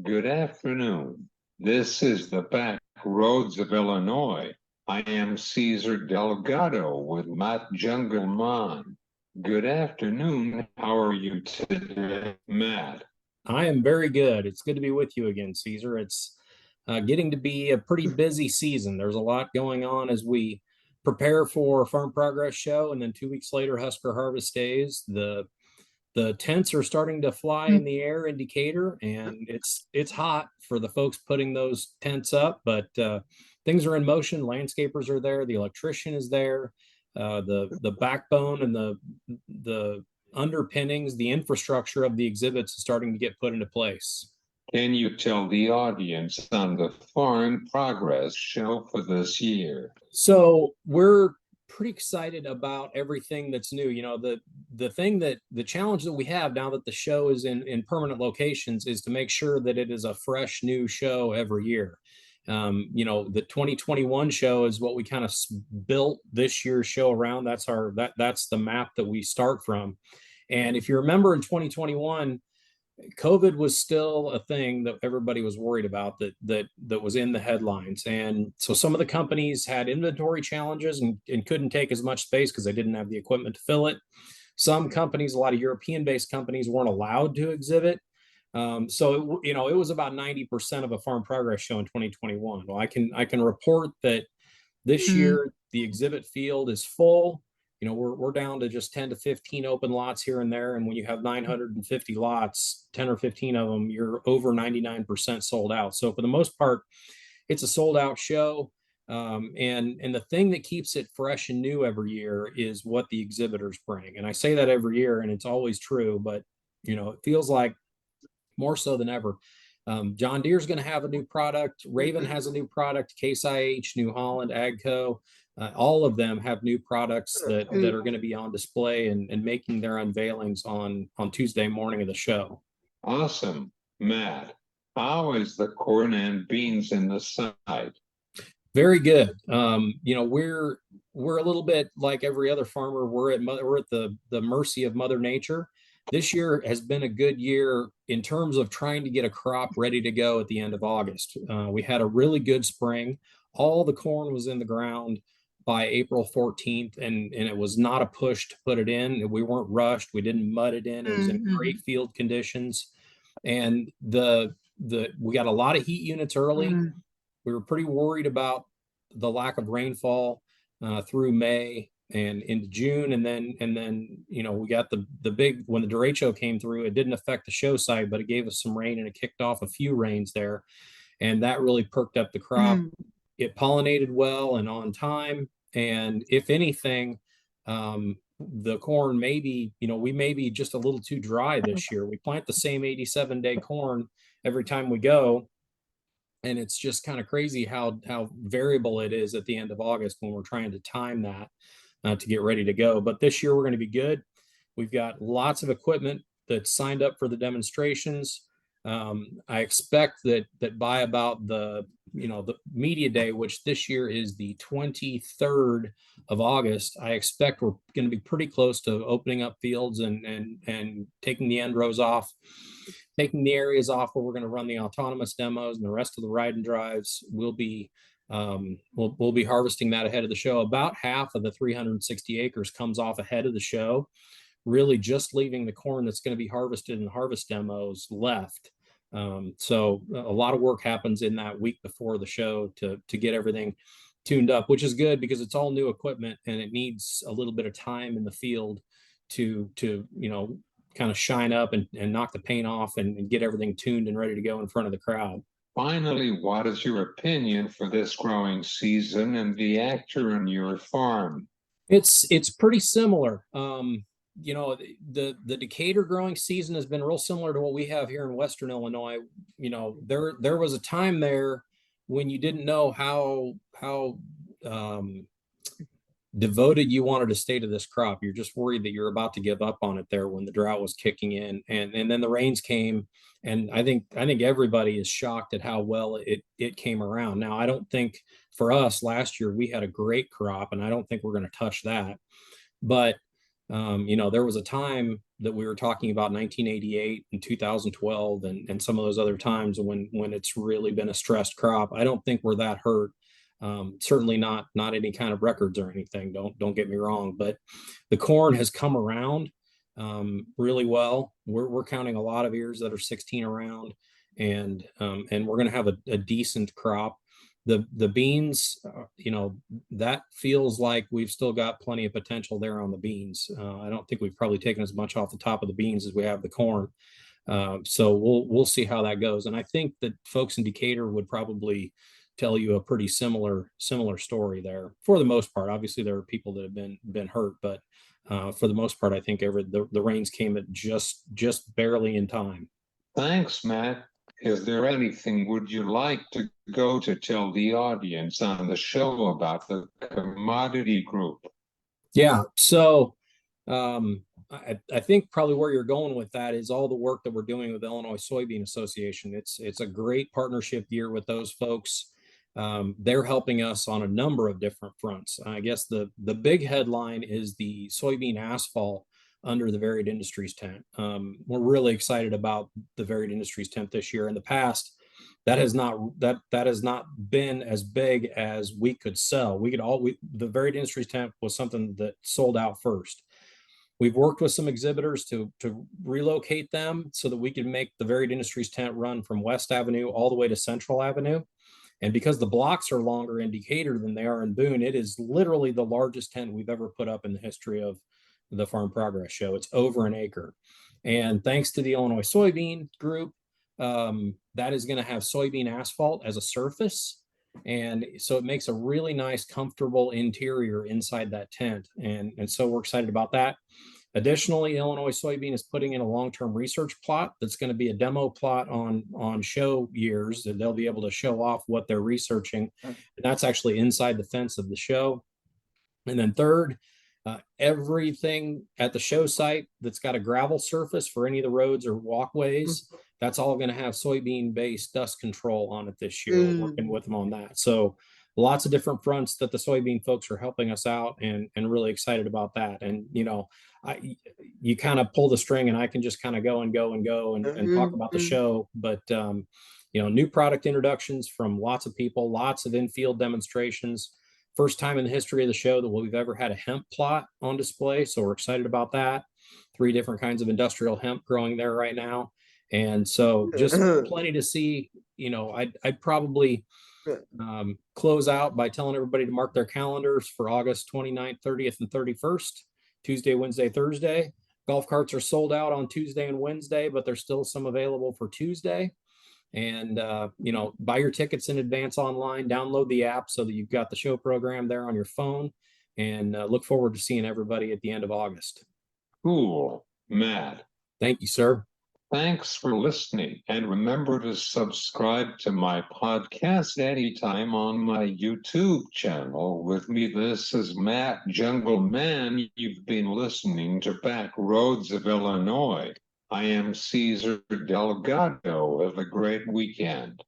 Good afternoon. This is the back roads of Illinois. I am Caesar Delgado with Matt Jungle Mann. Good afternoon. How are you today, Matt? I am very good. It's good to be with you again, Caesar. It's getting to be a pretty busy season. There's a lot going on as we prepare for Farm Progress Show, and then 2 weeks later, Husker Harvest Days. The tents are starting to fly in the air in Decatur, and it's hot for the folks putting those tents up. But things are in motion. Landscapers are there. The electrician is there. The backbone and the underpinnings, the infrastructure of the exhibits is starting to get put into place. Can you tell the audience on the Farm Progress Show for this year? So we're pretty excited about everything that's new. The challenge that we have now that the show is in permanent locations is to make sure that it is a fresh new show every year. The 2021 show is what we kind of built this year's show around. That's the map that we start from. And if you remember in 2021, COVID was still a thing that everybody was worried about, that was in the headlines. And so some of the companies had inventory challenges and couldn't take as much space because they didn't have the equipment to fill it. Some companies, a lot of European-based companies, weren't allowed to exhibit. It was about 90% of a Farm Progress show in 2021. Well, I can report that this year the exhibit field is full. We're down to just 10 to 15 open lots here and there. And when you have 950 lots, 10 or 15 of them, you're over 99% sold out. So for the most part, it's a sold out show. And the thing that keeps it fresh and new every year is what the exhibitors bring. And I say that every year, and it's always true, but it feels like more so than ever. John Deere's going to have a new product. Raven has a new product. Case IH, New Holland, AGCO. All of them have new products that are going to be on display and making their unveilings on Tuesday morning of the show. Awesome. Matt, how is the corn and beans in the side? Very good. We're a little bit like every other farmer. We're at the mercy of Mother Nature. This year has been a good year in terms of trying to get a crop ready to go at the end of August. We had a really good spring. All the corn was in the ground by April 14th, and it was not a push to put it in. We weren't rushed. We didn't mud it in. It was in great field conditions. And we got a lot of heat units early. We were pretty worried about the lack of rainfall through May and into June. And then we got the big, when the derecho came through, it didn't affect the show site, but it gave us some rain and it kicked off a few rains there. And that really perked up the crop. It pollinated well and on time. And if anything, the corn we may be just a little too dry this year. We plant the same 87-day corn every time we go. And it's just kind of crazy how variable it is at the end of August when we're trying to time that to get ready to go. But this year we're going to be good. We've got lots of equipment that's signed up for the demonstrations. I expect that by about the media day, which this year is the 23rd of August, I expect we're going to be pretty close to opening up fields and taking the end rows off, taking the areas off where we're going to run the autonomous demos, and the rest of the ride and drives will be we'll be harvesting that ahead of the show. About half of the 360 acres comes off ahead of the show, really just leaving the corn that's going to be harvested in the harvest demos left. So a lot of work happens in that week before the show to get everything tuned up, which is good because it's all new equipment and it needs a little bit of time in the field to kind of shine up and knock the paint off and get everything tuned and ready to go in front of the crowd. Finally, what is your opinion for this growing season and the deactur on your farm? It's pretty similar. The Decatur growing season has been real similar to what we have here in Western Illinois. There was a time there when you didn't know how devoted you wanted to stay to this crop. You're just worried that you're about to give up on it there when the drought was kicking in, and then the rains came, and I think everybody is shocked at how well it came around. Now, I don't think for us last year we had a great crop, and I don't think we're going to touch that, but there was a time that we were talking about 1988 and 2012 and some of those other times when it's really been a stressed crop. I don't think we're that hurt. Certainly not any kind of records or anything. Don't get me wrong, but the corn has come around really well. We're counting a lot of ears that are 16 around, and we're going to have a decent crop. The beans, that feels like we've still got plenty of potential there on the beans. I don't think we've probably taken as much off the top of the beans as we have the corn. So we'll see how that goes. And I think that folks in Decatur would probably tell you a pretty similar story there for the most part. Obviously, there are people that have been hurt, but for the most part, I think the rains came at just barely in time. Thanks, Matt. Is there anything would you like to go to tell the audience on the show about the commodity group? Yeah. So I think probably where you're going with that is all the work that we're doing with Illinois Soybean Association. It's a great partnership year with those folks. They're helping us on a number of different fronts. I guess the big headline is the soybean asphalt under the Varied Industries tent. We're really excited about the Varied Industries tent this year. In the past, that has not been as big as we could sell. The Varied Industries tent was something that sold out first. We've worked with some exhibitors to relocate them so that we can make the Varied Industries tent run from West Avenue all the way to Central Avenue. And because the blocks are longer in Decatur than they are in Boone, it is literally the largest tent we've ever put up in the history of the Farm Progress Show. It's over an acre. And thanks to the Illinois Soybean Group, that is going to have soybean asphalt as a surface. And so it makes a really nice, comfortable interior inside that tent. And so we're excited about that. Additionally, Illinois Soybean is putting in a long-term research plot that's going to be a demo plot on show years, and they'll be able to show off what they're researching. And that's actually inside the fence of the show. And then third, everything at the show site that's got a gravel surface for any of the roads or walkways, that's all going to have soybean-based dust control on it this year. We're working with them on that. So lots of different fronts that the soybean folks are helping us out, and really excited about that. And, you kind of pull the string and I can just kind of go and talk about the show. But, new product introductions from lots of people, lots of in-field demonstrations. First time in the history of the show that we've ever had a hemp plot on display. So we're excited about that. 3 different kinds of industrial hemp growing there right now. And so just plenty to see. I'd probably close out by telling everybody to mark their calendars for August 29th, 30th, and 31st, Tuesday, Wednesday, Thursday. Golf carts are sold out on Tuesday and Wednesday, but there's still some available for Tuesday. And, buy your tickets in advance online, download the app so that you've got the show program there on your phone, and look forward to seeing everybody at the end of August. Cool, Matt. Thank you, sir. Thanks for listening, and remember to subscribe to my podcast anytime on my YouTube channel. With me, this is Matt Jungle Man. You've been listening to Back Roads of Illinois. I am Cesar Delgado. Have a great weekend.